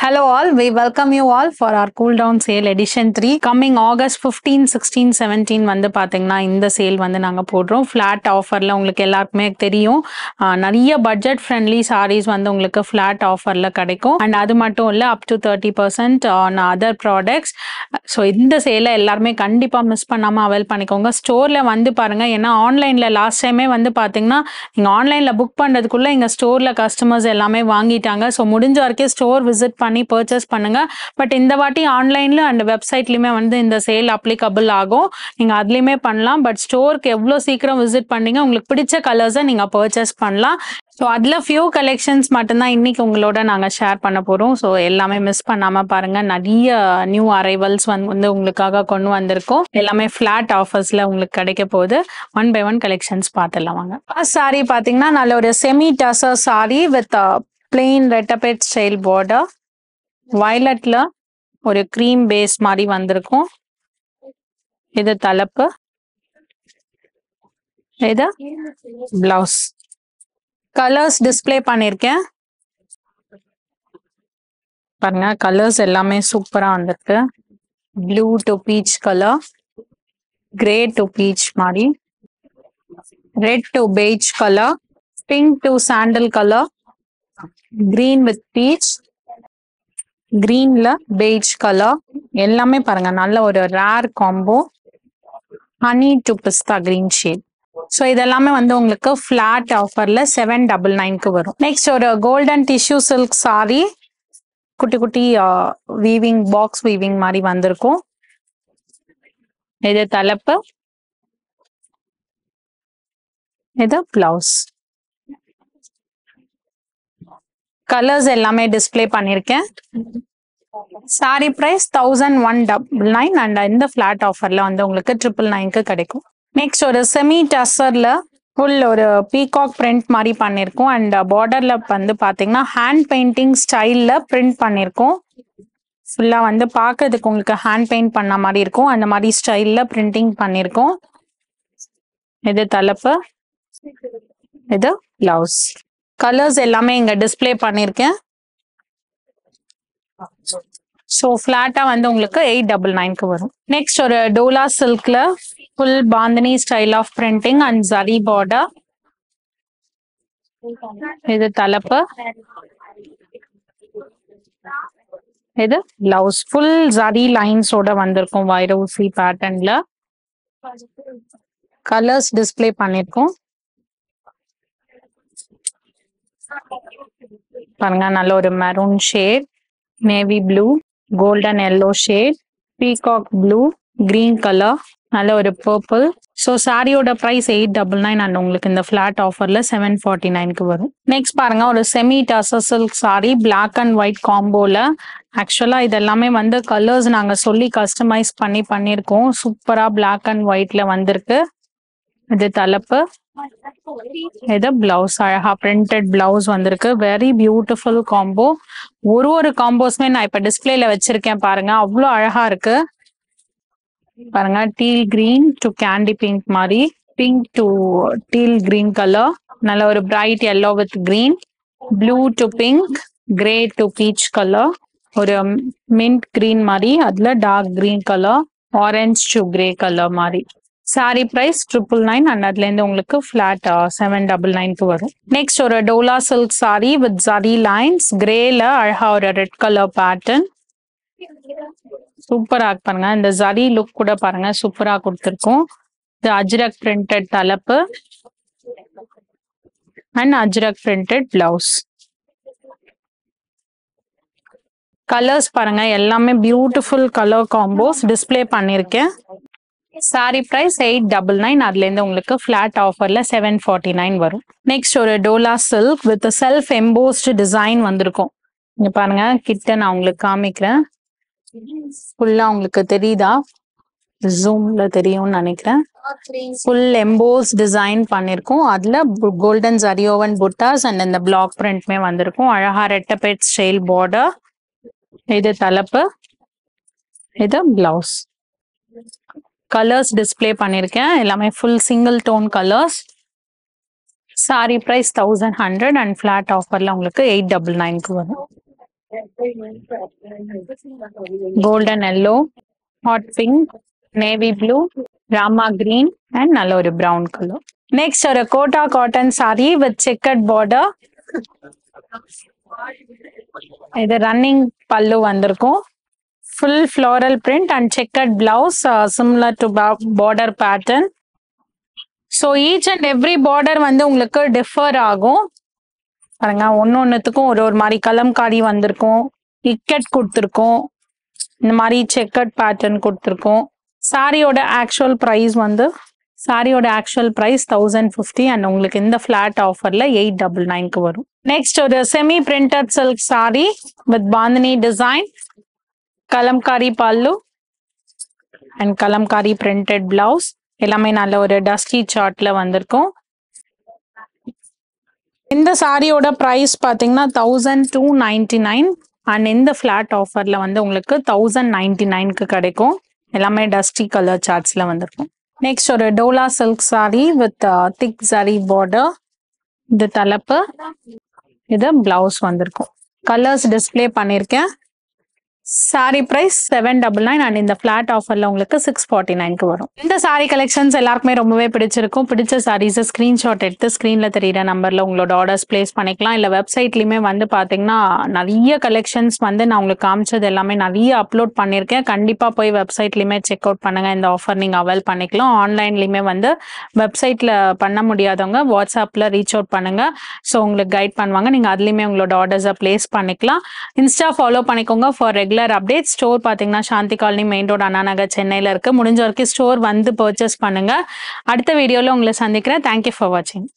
Hello all, we welcome you all for our cool down sale edition 3 coming August 15, 16, 17 வந்து பாத்தீங்கன்னா இந்த sale வந்து நாங்க போடுறோம் ஃபிளாட் ஆஃபர்ல உங்களுக்கு எல்லாருக்குமே தெரியும் நிறைய பட்ஜெட் ஃப்ரெண்ட்லி சாரீஸ் வந்து உங்களுக்கு ஃபிளாட் ஆஃபர்ல கிடைக்கும் அண்ட் அது மட்டும் இல்ல up to 30% on other products. So இந்த சேலை எல்லாருமே கண்டிப்பா மிஸ் பண்ணாம அவைல் பண்ணிக்கோங்க. ஸ்டோர்ல வந்து பாருங்க, ஏன்னா ஆன்லைன்ல லாஸ்ட் டைமே வந்து பாத்தீங்கன்னா நீங்க ஆன்லைன்ல புக் பண்றதுக்குள்ள எங்க ஸ்டோர்ல கஸ்டமர்ஸ் எல்லாமே வாங்கிட்டாங்க. ஸோ முடிஞ்ச வரைக்கும் ஸ்டோர் விசிட் பண்ணி பர்ச்சேஸ் பண்ணுங்க. பட் இந்த வாட்டி ஆன்லைன்ல அண்ட் வெப்சைட்லயுமே வந்து இந்த சேல் அப்ளிகபிள் ஆகும். நீங்க அதுலயுமே பண்ணலாம். பட் ஸ்டோருக்கு எவ்வளவு சீக்கிரம் விசிட் பண்ணீங்க உங்களுக்கு பிடிச்ச கலர்ஸை நீங்க பர்ச்சேஸ் பண்ணலாம். ஸோ அதுல ஃபியூ கலெக்ஷன்ஸ் மட்டும்தான் இன்னைக்கு உங்களோட நாங்க ஷேர் பண்ண போறோம். ஸோ எல்லாமே மிஸ் பண்ணாம பாருங்க. நிறைய நியூ அரைவல்ஸ் வந்து உங்களுக்காக கொண்டு வந்திருக்கோம். எல்லாமே ஃபிளாட் ஆஃபர்ஸ்ல உங்களுக்கு கிடைக்க போகுது. ஒன் பை ஒன் கலெக்ஷன்ஸ் பார்த்துடலாம் வாங்க. ஃபர்ஸ்ட் சாரி பாத்தீங்கன்னா நல்ல ஒரு semi tussar sari with plain ரெட்டபெட் ஸ்டைல் பார்டர். வயலட்ல ஒரு கிரீம் பேஸ் மாதிரி வந்திருக்கும். இது தலைப்பு, இது பிளவுஸ். கலர்ஸ் டிஸ்பிளே பண்ணிருக்கேன் பாருங்க. கலர்ஸ் எல்லாமே சூப்பரா வந்திருக்கு. Blue to peach colour, grey to peach மாதிரி, red to beige colour, pink to sandal colour, green with peach, கிரீன்ல பெய்ஜ் கலர். எல்லாமே பாருங்க நல்ல ஒரு rare combo. Honey to pista green shade. So இதெல்லாமே வந்து உங்களுக்கு ஃபிளாட் ஆஃபர்ல 799க்கு வரும். நெக்ஸ்ட் ஒரு கோல்டன் டிஷ்யூ சில்க் சாரி, குட்டி குட்டி வீவிங் பாக்ஸ் வீவிங் மாதிரி வந்திருக்கும். இது தலைப்பு, இது பிளவுஸ். கலர்ஸ் எல்லாமே டிஸ்பிளே பண்ணிருக்கேன். சாரி பிரைஸ் 1199 அண்ட் இந்த ஃபிளாட் ஆஃபர்ல வந்து உங்களுக்கு 999க்கு கிடைக்கும். நெக்ஸ்ட் ஒரு செமி டசர்ல ஃபுல் ஒரு பீகாக் பிரிண்ட் மாதிரி பண்ணிருக்கோம். அண்ட் பார்டர்ல வந்து பாத்தீங்கன்னா ஹேண்ட் பெயிண்டிங் ஸ்டைல்ல பிரிண்ட் பண்ணிருக்கோம். ஃபுல்லா வந்து பார்க்கறதுக்கு உங்களுக்கு ஹேண்ட் பெயிண்ட் பண்ண மாதிரி இருக்கும். அந்த மாதிரி ஸ்டைல்ல பிரிண்டிங் பண்ணிருக்கோம். இது தலைப்பு, இது பிளவுஸ். கலர்ஸ் எல்லாமே இங்க டிஸ்பிளே பண்ணிருக்கேன். ஸோ ஃபிளாட்டா வந்து உங்களுக்கு 899க்கு வரும். நெக்ஸ்ட் ஒரு டோலா சில்க்ல full bandhani style of printing and zari border. இது தலைப்பு, இது பிளவுஸ். ஃபுல் ஜரி லைன்ஸோட வந்திருக்கும் வைரோசி பேட்டர்ன்ல. கலர்ஸ் டிஸ்பிளே பண்ணிருக்கோம் பாருங்க. நல்ல ஒரு maroon shade, navy blue, golden yellow shade, peacock blue, green colour, நல்ல ஒரு பர்பிள். ஸோ சாரியோட பிரைஸ் 899 அண்ட் உங்களுக்கு இந்த ஃபிளாட் ஆஃபர்ல 749க்கு வரும். நெக்ஸ்ட் பாருங்க ஒரு semi tussar silk sari black and white காம்போல. ஆக்சுவலா இதெல்லாமே வந்து கலர்ஸ் நாங்க சொல்லி கஸ்டமைஸ் பண்ணிருக்கோம். சூப்பரா பிளாக் அண்ட் ஒயிட்ல வந்திருக்கு. இது தலைப்பு, இது பிளவுஸ். அழகா பிரிண்டட் பிளவுஸ் வந்திருக்கு. Very beautiful combo. ஒரு காம்போஸ்மே நான் இப்ப டிஸ்பிளேல வச்சிருக்கேன் பாருங்க. அவ்வளோ அழகா இருக்கு பாருங்க. Teal green to candy pink மாதிரி, pink to teal green colour, நல்ல ஒரு bright yellow with green, blue to pink, grey to peach colour, ஒரு மின்ட் கிரீன் மாதிரி, அதுல dark green colour, orange to grey colour மாதிரி. சாரி பிரைஸ் 999 அண்ட் அதுல இருந்து உங்களுக்கு ஃபிளாட் 799க்கு வரும். நெக்ஸ்ட் ஒரு dola silk sari with zari lines, கிரேல அழகா ஒரு ரெட் கலர் பேட்டர்ன். சூப்பரா பாருங்க. இந்த ஜரி லுக் கூட பாருங்க சூப்பரா கொடுத்துருக்கோம். இது அஜ்ரக் பிரிண்டட் தலைப்பு and Ajrakh printed blouse. Colours பாருங்க எல்லாமே பியூட்டிஃபுல் கலர் காம்போஸ் டிஸ்பிளே பண்ணிருக்கேன். சாரி பிரைஸ் 899 அதுல இருந்து உங்களுக்கு ஃபிளாட் ஆஃபர்ல 749 வரும். நெக்ஸ்ட் ஒரு dola silk with self embossed design வந்திருக்கும். இங்க பாருங்க, கிட்ட நான் உங்களுக்கு காமிக்கிறேன். ஃபுல்லா உங்களுக்கு தெரியுதா? ஜூம்ல தெரியும்னு நினைக்கிறேன். ஃபுல் எம்போஸ் டிசைன் பண்ணிருக்கோம். அதுல கோல்டன் ஜரியோவன் புட்டாஸ் அண்ட் இந்த பிளாக் பிரிண்ட்மே வந்திருக்கும். அழகா ரெட்டபெட் ஸ்டைல் பார்டர். இது தலைப்பு, இது பிளவுஸ். கலர்ஸ் டிஸ்பிளே பண்ணிருக்கேன். எல்லாமே full single tone colours. Sari price 1100 and flat ஆஃபர்ல உங்களுக்கு 899க்கு வரும். Golden yellow, hot pink, navy blue, Rama green and நல்ல ஒரு பிரவுன் கலர். நெக்ஸ்ட் ஒரு Kota cotton saree with checked border. இது ரன்னிங் பல்லு வந்திருக்கும். Full floral print and checked blouse similar to border pattern. So each and every border வந்து உங்களுக்கு differ ஆகும். பாருங்க, ஒன்னொன்னுத்துக்கும் ஒரு ஒரு மாதிரி கலம்காரி வந்திருக்கும், இக்கட் கொடுத்துருக்கோம், இந்த மாதிரி செக்கட் பேட்டர்ன் கொடுத்துருக்கோம். சாரியோட ஆக்சுவல் ப்ரைஸ் வந்து சாரியோட ஆக்சுவல் ப்ரைஸ் 1050 அண்ட் உங்களுக்கு இந்த ஃபிளாட் ஆஃபர்ல 899க்கு வரும். நெக்ஸ்ட் ஒரு semi printed silk sari with bandhani design, Kalamkari பல்லு அண்ட் கலம்காரி பிரிண்டட் பிளவுஸ். எல்லாமே நல்ல ஒரு டஸ்டி சார்ட்ல வந்திருக்கும். இந்த சாரியோட ப்ரைஸ் பார்த்தீங்கன்னா 1299 அண்ட் இந்த ஃபிளாட் ஆஃபர்ல வந்து உங்களுக்கு 1099க்கு கிடைக்கும். எல்லாமே டஸ்டி கலர் சார்ட்ஸ்ல வந்திருக்கும். நெக்ஸ்ட் ஒரு டோலா சில்க் சாரி வித் திக் சரி பார்டர். இது தலைப்பு, இது பிளவுஸ் வந்திருக்கும். கலர்ஸ் டிஸ்பிளே பண்ணியிருக்கேன். சாரி பிரைஸ் 799 அண்ட் இந்த ஃபிளாட் ஆஃபர்ல உங்களுக்கு 649க்கு வரும். இந்த சாரி கலெக்ஷன்ஸ் எல்லாருக்குமே ரொம்பவே பிடிச்சிருக்கும். பிடிச்ச சாரீஸை ஸ்கிரீன்ஷாட் எடுத்து ஸ்கிரீன்ல தெரியுற நம்பர்ல உங்களோட ஆர்டர்ஸ் பிளேஸ் பண்ணிக்கலாம். இல்ல வெப்சைட்லயுமே வந்து பாத்தீங்கன்னா நிறைய கலெக்ஷன்ஸ் வந்து நான் உங்களுக்கு காமிச்சது எல்லாமே நிறைய அப்லோட் பண்ணியிருக்கேன். கண்டிப்பா போய் வெப்சைட்லயுமே செக் அவுட் பண்ணுங்க. இந்த ஆஃபர் நீங்க அவைல் பண்ணிக்கலாம். ஆன்லைன்லயுமே வந்து வெப்சைட்ல பண்ண முடியாதவங்க வாட்ஸ்அப்ல ரீச் அவுட் பண்ணுங்க. ஸோ உங்களுக்கு கைட் பண்ணுவாங்க. நீங்க அதுலயுமே உங்களோட ஆர்டர்ஸை பிளேஸ் பண்ணிக்கலாம். இன்ஸ்டா ஃபாலோ பண்ணிக்கோங்க ஃபார் ரெகுலர் அப்டேட். ஸ்டோர் பாத்தீங்கன்னா சாந்தி colony main road Anna Nagar சென்னையில இருக்கு. முடிஞ்ச வரைக்கும் ஸ்டோர் வந்து பர்ச்சேஸ் பண்ணுங்க. அடுத்த வீடியோல உங்களை சந்திக்கிறேன். தேங்க்யூ ஃபார் வாட்சிங்.